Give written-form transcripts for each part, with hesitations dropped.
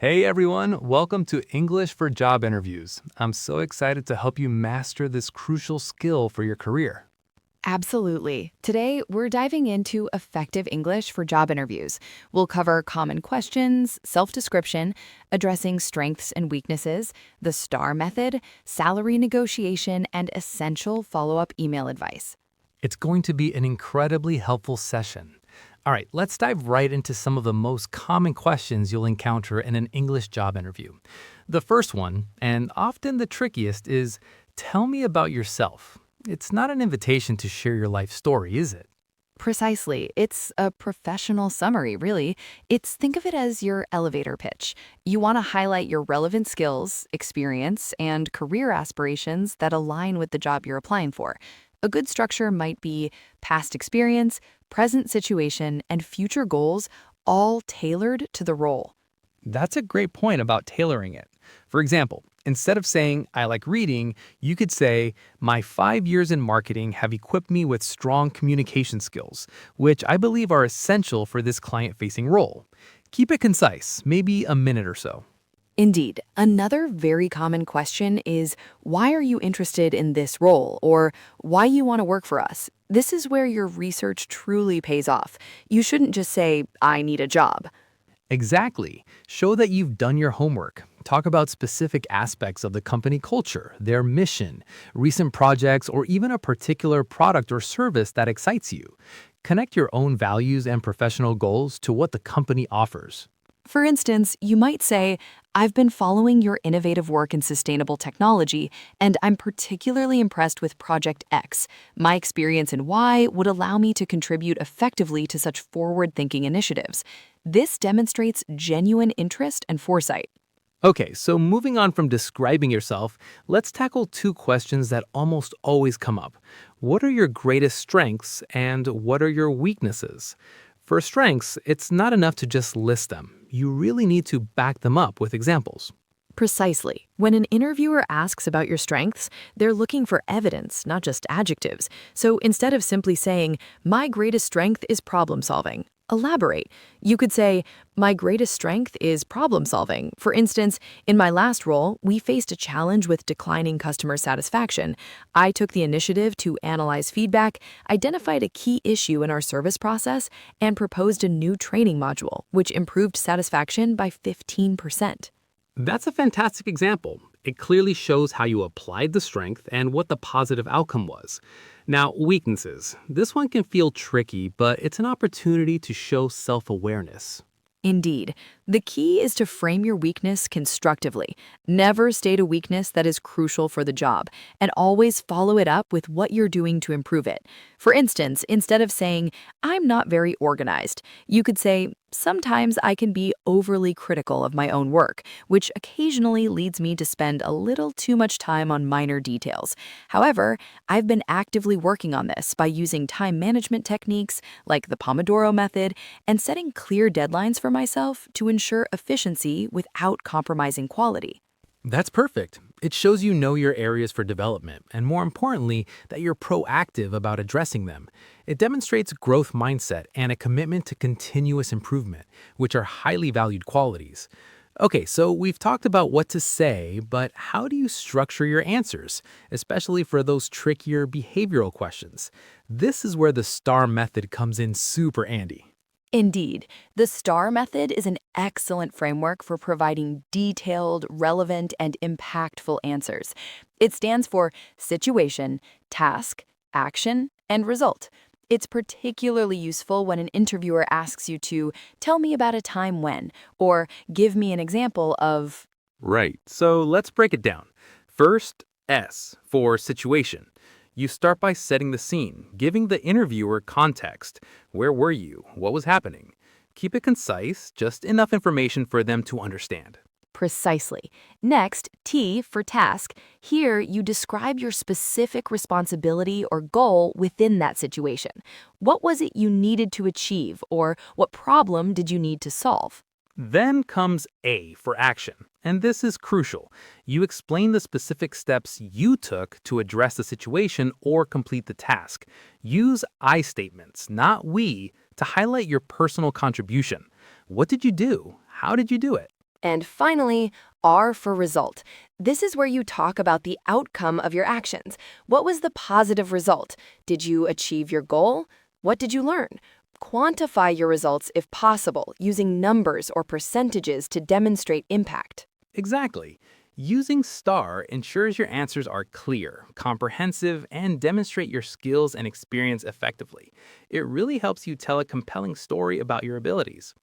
Hey everyone, welcome to English for Job Interviews. I'm so excited to help you master this crucial skill for your career. Absolutely. Today, we're diving into effective English for job interviews. We'll cover common questions, self description, addressing strengths and weaknesses, the STAR method, salary negotiation, and essential follow up email advice. It's going to be an incredibly helpful session. All right, let's dive right into some of the most common questions you'll encounter in an English job interview. The first one, and often the trickiest, is tell me about yourself. It's not an invitation to share your life story, is it? Precisely. It's a professional summary, really. Think of it as your elevator pitch. You want to highlight your relevant skills, experience, and career aspirations that align with the job you're applying for. A good structure might be past experience, present situation, and future goals, all tailored to the role. That's a great point about tailoring it. For example, instead of saying, I like reading, you could say, my 5 years in marketing have equipped me with strong communication skills, which I believe are essential for this client facing role. Keep it concise, maybe a minute or so. Indeed. Another very common question is, why are you interested in this role? Or why you want to work for us? This is where your research truly pays off. You shouldn't just say, I need a job. Exactly. Show that you've done your homework. Talk about specific aspects of the company culture, their mission, recent projects, or even a particular product or service that excites you. Connect your own values and professional goals to what the company offers. For instance, you might say, I've been following your innovative work in sustainable technology, and I'm particularly impressed with Project X. My experience in Y would allow me to contribute effectively to such forward thinking initiatives. This demonstrates genuine interest and foresight. Okay, so moving on from describing yourself, let's tackle two questions that almost always come up. What are your greatest strengths and what are your weaknesses? For strengths, it's not enough to just list them. You really need to back them up with examples. Precisely. When an interviewer asks about your strengths, they're looking for evidence, not just adjectives. So instead of simply saying, my greatest strength is problem solving, elaborate. You could say, my greatest strength is problem solving. For instance, in my last role, we faced a challenge with declining customer satisfaction. I took the initiative to analyze feedback, identified a key issue in our service process, and proposed a new training module, which improved satisfaction by 15%. That's a fantastic example. It clearly shows how you applied the strength and what the positive outcome was. Now, weaknesses. This one can feel tricky, but it's an opportunity to show self awareness. Indeed. The key is to frame your weakness constructively. Never state a weakness that is crucial for the job, and always follow it up with what you're doing to improve it. For instance, instead of saying, I'm not very organized, you could say, sometimes I can be overly critical of my own work, which occasionally leads me to spend a little too much time on minor details. However, I've been actively working on this by using time management techniques like the Pomodoro method and setting clear deadlines for myself to ensure efficiency without compromising quality. That's perfect. It shows you know your areas for development, and more importantly, that you're proactive about addressing them. It demonstrates growth mindset and a commitment to continuous improvement, which are highly valued qualities. Okay, so we've talked about what to say, but how do you structure your answers, especially for those trickier behavioral questions? This is where the STAR method comes in super handy. Indeed, the STAR method is an excellent framework for providing detailed, relevant, and impactful answers. It stands for situation, task, action, and result. It's particularly useful when an interviewer asks you to tell me about a time when, or give me an example of. Right, so let's break it down. First, S for situation. You start by setting the scene, giving the interviewer context. Where were you? What was happening? Keep it concise, just enough information for them to understand. Precisely. Next, T for task. Here, you describe your specific responsibility or goal within that situation. What was it you needed to achieve, or what problem did you need to solve? Then comes A for action, and this is crucial. You explain the specific steps you took to address the situation or complete the task. Use I statements, not we, to highlight your personal contribution. What did you do? How did you do it? And finally, R for result. This is where you talk about the outcome of your actions. What was the positive result? Did you achieve your goal? What did you learn? Quantify your results if possible, using numbers or percentages to demonstrate impact. Exactly. Using STAR ensures your answers are clear, comprehensive, and demonstrate your skills and experience effectively. It really helps you tell a compelling story about your abilities.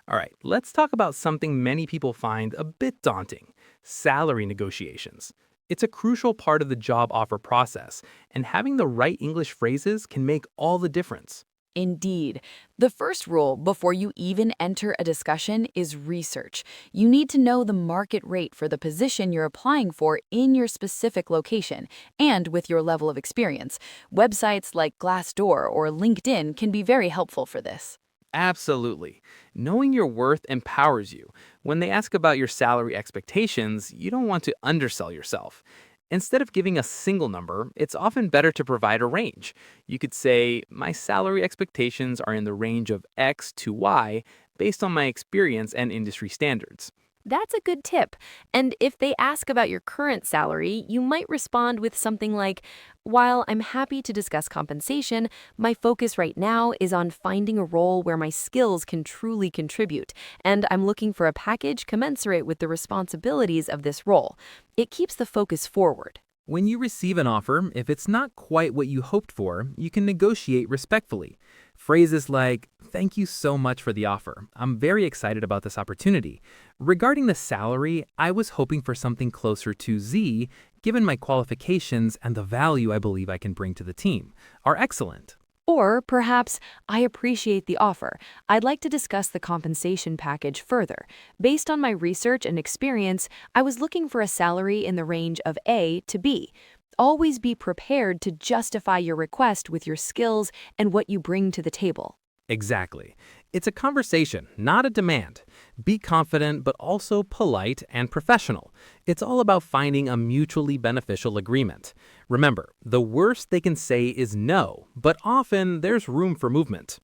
All right, let's talk about something many people find a bit daunting: salary negotiations. It's a crucial part of the job offer process, and having the right English phrases can make all the difference. Indeed. The first rule before you even enter a discussion is research. You need to know the market rate for the position you're applying for in your specific location and with your level of experience. Websites like Glassdoor or LinkedIn can be very helpful for this. Absolutely. Knowing your worth empowers you. When they ask about your salary expectations, you don't want to undersell yourself. Instead of giving a single number, it's often better to provide a range. You could say, my salary expectations are in the range of X to Y based on my experience and industry standards. That's a good tip. And if they ask about your current salary, you might respond with something like, while I'm happy to discuss compensation, my focus right now is on finding a role where my skills can truly contribute, and I'm looking for a package commensurate with the responsibilities of this role. It keeps the focus forward. When you receive an offer, if it's not quite what you hoped for, you can negotiate respectfully. Phrases like, thank you so much for the offer. I'm very excited about this opportunity. Regarding the salary, I was hoping for something closer to Z, given my qualifications and the value I believe I can bring to the team, are excellent. Or perhaps, I appreciate the offer. I'd like to discuss the compensation package further. Based on my research and experience, I was looking for a salary in the range of A to B. Always be prepared to justify your request with your skills and what you bring to the table. Exactly. It's a conversation, not a demand. Be confident, but also polite and professional. It's all about finding a mutually beneficial agreement. Remember, the worst they can say is no, but often there's room for movement.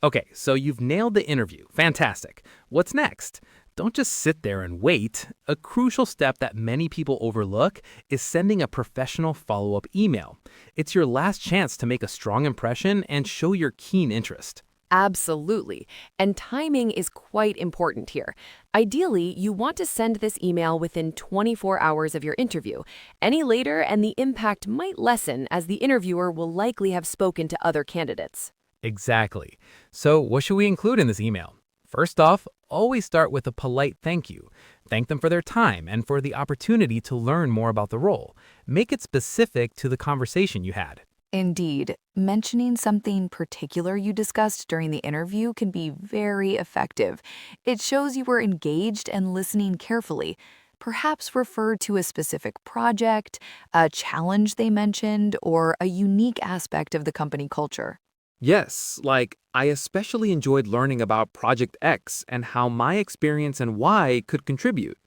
Okay, so you've nailed the interview. Fantastic. What's next? Don't just sit there and wait. A crucial step that many people overlook is sending a professional follow-up email. It's your last chance to make a strong impression and show your keen interest. Absolutely. And timing is quite important here. Ideally, you want to send this email within 24 hours of your interview. Any later, and the impact might lessen as the interviewer will likely have spoken to other candidates. Exactly. So what should we include in this email? First off, always start with a polite thank you. Thank them for their time and for the opportunity to learn more about the role. Make it specific to the conversation you had. Indeed, mentioning something particular you discussed during the interview can be very effective. It shows you were engaged and listening carefully. Perhaps refer to a specific project, a challenge they mentioned, or a unique aspect of the company culture. Yes, like I especially enjoyed learning about Project X and how my experience and why could contribute.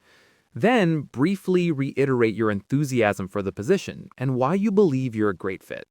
Then briefly reiterate your enthusiasm for the position and why you believe you're a great fit.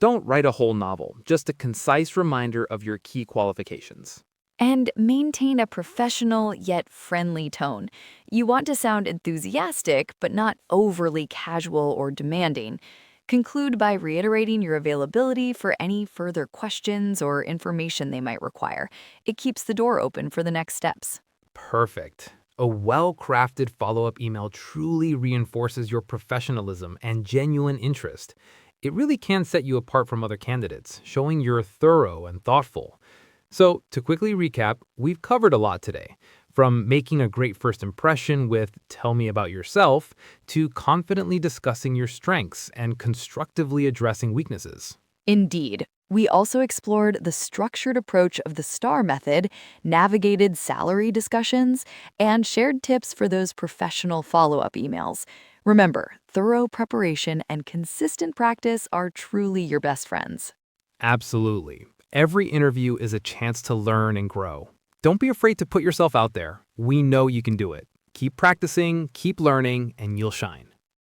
Don't write a whole novel, just a concise reminder of your key qualifications. And maintain a professional yet friendly tone. You want to sound enthusiastic, but not overly casual or demanding. Conclude by reiterating your availability for any further questions or information they might require. It keeps the door open for the next steps. Perfect. A well-crafted follow-up email truly reinforces your professionalism and genuine interest. It really can set you apart from other candidates, showing you're thorough and thoughtful. So, to quickly recap, we've covered a lot today. From making a great first impression with "tell me about yourself" to confidently discussing your strengths and constructively addressing weaknesses. Indeed. We also explored the structured approach of the STAR method, navigated salary discussions, and shared tips for those professional follow-up emails. Remember, thorough preparation and consistent practice are truly your best friends. Absolutely. Every interview is a chance to learn and grow. Don't be afraid to put yourself out there. We know you can do it. Keep practicing, keep learning, and you'll shine.